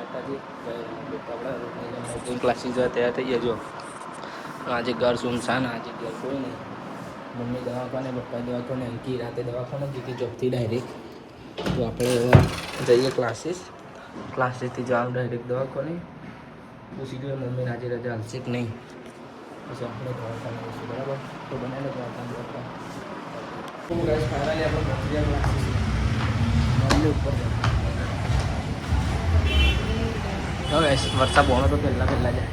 માતાજી આપણા coaching classes તૈયાર થઈ જજો. આજે ઘર સુનસાન, આજે ઘર કોઈ નહીં. મમ્મી દવાખાને, પપ્પા દવાખાને, અંકી રાતે દવાખાને જીતી જોબથી ડાયરેક્ટ. તો આપણે જઈએ ક્લાસીસથી જવાનું ડાયરેક્ટ દવાખાને. પૂછી જોઈએ મમ્મીને આજે રજા હાલશે કે નહીં. પછી આપણે દવાખાને જઈશું, બરાબર? તો બનાવીને દવાખાને ફાઇનલી આપણે પહોંચી ગયા ક્લાસીસ ઉપર. હવે વરસાદ બોનો તો પહેલાં જાય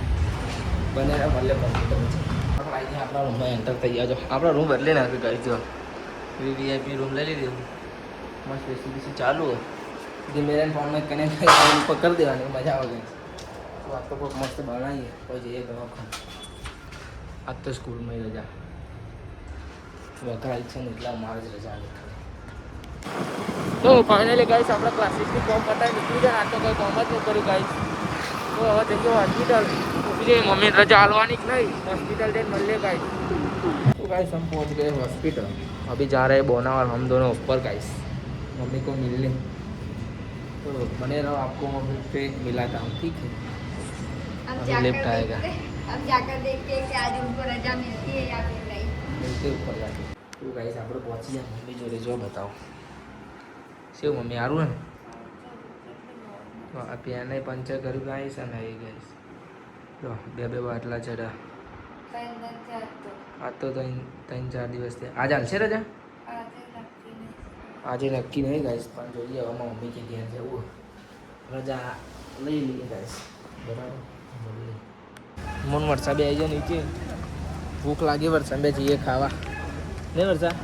બને મળે કોમ્પ્યુટર છે. આપણે આવીને આપણા રૂમમાં એન્ટર થઈ ગયા છો. આપણા રૂમ બદલી નાખી ગઈ છો. વીવીઆઈપી રૂમ લઈ લીધી. મસ્ત એસી ચાલુ હોય. ધીમેરાને ફોનમાં કનેક્ટ કરી ઉપર કરી દેવાની, મજા આવે ગઈ. તો આ તો કોઈ મસ્ત બનાવીએ પછી જઈએ દવાખાને. આજ તો સ્કૂલમાં રજા વઘરાય છે ને એટલા મારે જ રજા આવે. તો ફાઇનલી ગાઈસ આપણા ક્લાસીસની ફોર્મ પતાવી નીકળી જાય. આ તો કંઈ ફોર્મ જ નહીં કર્યું ગાઈસ. તો હવે થઈ ગયો હોસ્પિટલ. પૂછી મમ્મી રજા હાલવાની જ નહીં. हॉस्पिटल जैन मल्ले गाइस. तो गाइस हम पहुंच गए हॉस्पिटल. अभी जा रहे हैं बोनावर हम दोनों ऊपर गाइस, मम्मी को मिलने. तो बने रहो, आपको वहाँ पे मिलाता हूँ, ठीक है? अभी लिफ्ट आएगा. अब जाकर देखते हैं कि आज उनको रजा मिलती है या फिर नहीं. मिलते ऊपर जाके. तो गाइस आप लोग पहुँची जाए मम्मी जो जो बताओ શું મમ્મી સારું ને? પ્યાને પંચર કર્યું ગાઈસ અને આવી ગાઈસ જો બે બાટલા ચડ્યા. આ તો 3-4 દિવસ થયા. આજે હાલશે રજા? આજે નક્કી નહીં ગાઈસ, પણ જોઈએ હવે મમ્મી કે ઘેર જવું રજા લઈ લઈએ ગાઈસ, બરાબર? મન વરસાદ બે આવી જાય નીચે, ભૂખ લાગી. વરસાદ બે જઈએ ખાવા નહીં વરસાદ?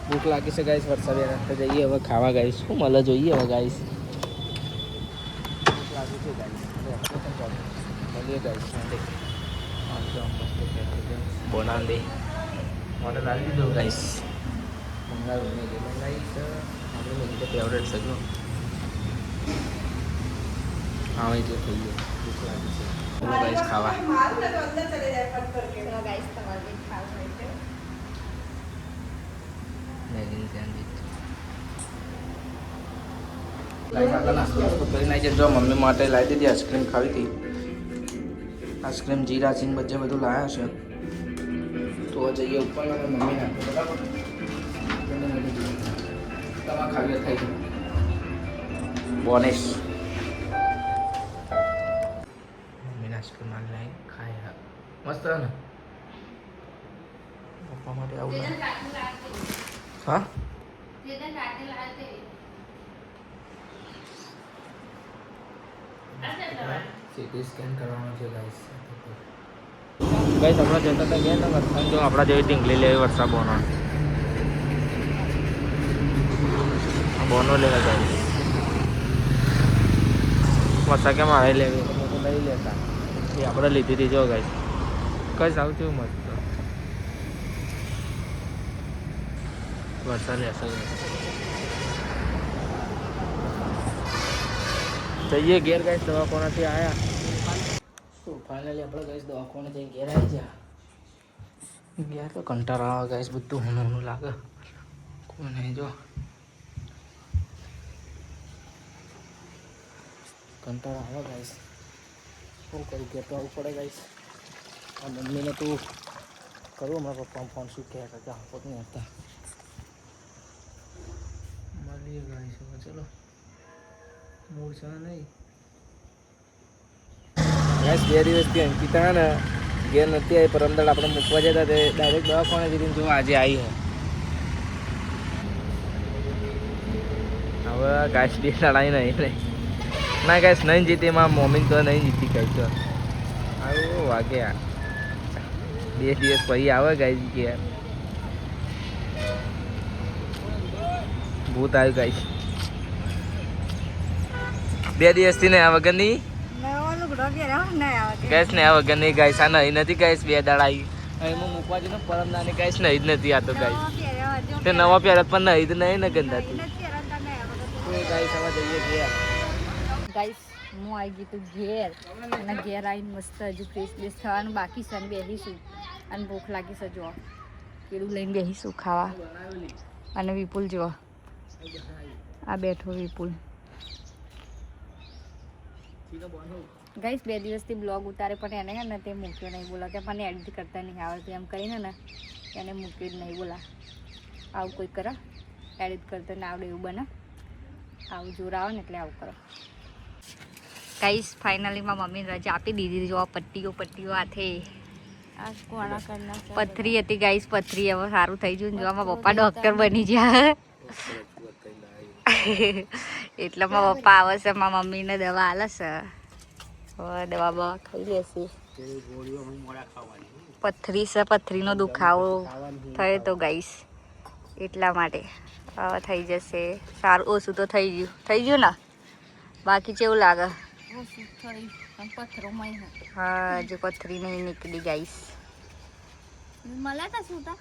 ભૂખ લાગી છે ગાઈસ. વરસાદ તો જઈએ હવે ખાવા ગાઈસ. શું મળે જોઈએ હવે ગાઈસ. ભૂખ લાગી છે ગાઈસ. મળીએ ગાઈસ. બોના દે ઓર્ડર આવી દીધો ગાઈસ. મંગાવ્યું મેગી મંગાવી છે આપણે. મેગી તો ફેવરેટ છે જો. હા એટલે થઈ ગયો. ભૂખ લાગી છે. ચલો ગાઈસ ખાવા. નાસ્તો કરી નાખી જો. મમ્મી માટે લાવી દીધી આઈસ્ક્રીમ ખાવી હતી. આઈસ્ક્રીમ જીરા સિંગ બધું લાવ્યા છે. તો જઈએ ઉપર મમ્મી નાખો, બરાબર? તમારે ખાવી થઈ ગયું બોનેસ. મમ્મીને આઈસ્ક્રીમ મારી લાવી ખાય. મસ્ત ને પપ્પા માટે આવું. હા સીટી સ્કેન કરવાનો છે ગાઈસ. ગાઈસ હમણાં જતા હતા ગયા ને વરસાદ જો આપણા જેવી ટીંગલી લેવી. વરસાદ બોનો લેવા ગાઈસ. વરસાદ કેમ આવે લેવી તો લઈ લેતા. એ આપણે લીધી હતી જો ગાઈસ. કઈ આવતું મસ્ત વરસાદ લેશે. જઈએ ઘેર ગાઈસ. દવાખાનાથી આવ્યા તો ફાઇનલી આપણે ગાઈસ દવાખાને જઈને ઘેર આવી ગયા. ઘેર તો કંટાળો આવે ગાઈસ. બધું હોનું લાગે. કોઈ નહીં જો કંટાળો આવે ગાઈસ. શું કરું? ઘેર તો આવવું પડે ગાઈસ. આ મમ્મીને તું કરું મારા પપ્પા ફોન. શું કહેતા હતા આપો નહીં હતા. મળીએ ગાઈસ. ચલો મૂળ છે નહીં ગાઈસ. 2 દિવસથી અંકિતા ને ઘેર નથી આવી. પરમદળ આપણે મૂકવા જતા તે ડાયરેક્ટ દવાખાને જઈને જો આજે આવી હે. હવે ગાઈસ બે લડાઈ નહીં ના ગાઈસ. નહીં જીતી મારા મમ્મી તો નહીં જીતી ગાઈસ. તો આવું વાગે 2 દિવસ પછી આવે ગાઈસ ઘેર. ભૂત આવ્યું ગાઈસ. 2 દિવસથી નહીં આ વગરની ગેસ ને આ વગરની ગાઈસ. આ નહીં નથી ગાઈસ. 2 દાડા આવી એમાં મૂકવા જઈને પરમ નાની ગાઈસ નહીં જ નથી. આ તો ગાઈસ તે નવા પહેરત પણ નહીં જ નહીં ને ગંદાથી. ગાઈસ હવે જઈએ ઘેર. ગાઈસ હું આવી ગઈ તું ઘેર. અને ઘેર આવીને મસ્ત હજુ ફ્રેશ બેસ થવાનું બાકી છે. અને બેસીશું અને ભૂખ લાગી છે. જો કેળું લઈને બેસીશું ખાવા. અને વિપુલ જો આ બેઠો વિપુલ. ગાઈસ 2 દિવસથી બ્લોગ ઉતારે પણ એને ને તે મૂક્યો નહીં. બોલા કે મને એડિટ કરતા નહીં આવડતું એમ કહીને ને એને મૂક્યું જ નહીં. બોલા આવું કોઈ કરે એડિટ કરતા ના આવડે એવું બને. આવું જોર આવે ને એટલે આવું કરો. ગાઈસ ફાઇનલી મારી મમ્મીને રજા આપી દીધી. જો પટ્ટીઓ હાથે પથરી હતી ગાઈસ. પથરી હવે સારું થઈ ગયું. જો મારા પપ્પા ડૉક્ટર બની ગયા એટલે મારા પપ્પા આવે છે મારા મમ્મીને દવા આલે છે. હવે દવા ખાઈ લેશે. પથરી છે, પથરીનો દુખાવો થયો તો ગાઈસ એટલા માટે હવે થઈ જશે સારું. ઓછું તો થઈ ગયું ને. બાકી કેવું લાગે? હા જો પથરી નહીં નીકળી ગાઈસ. मला का सुता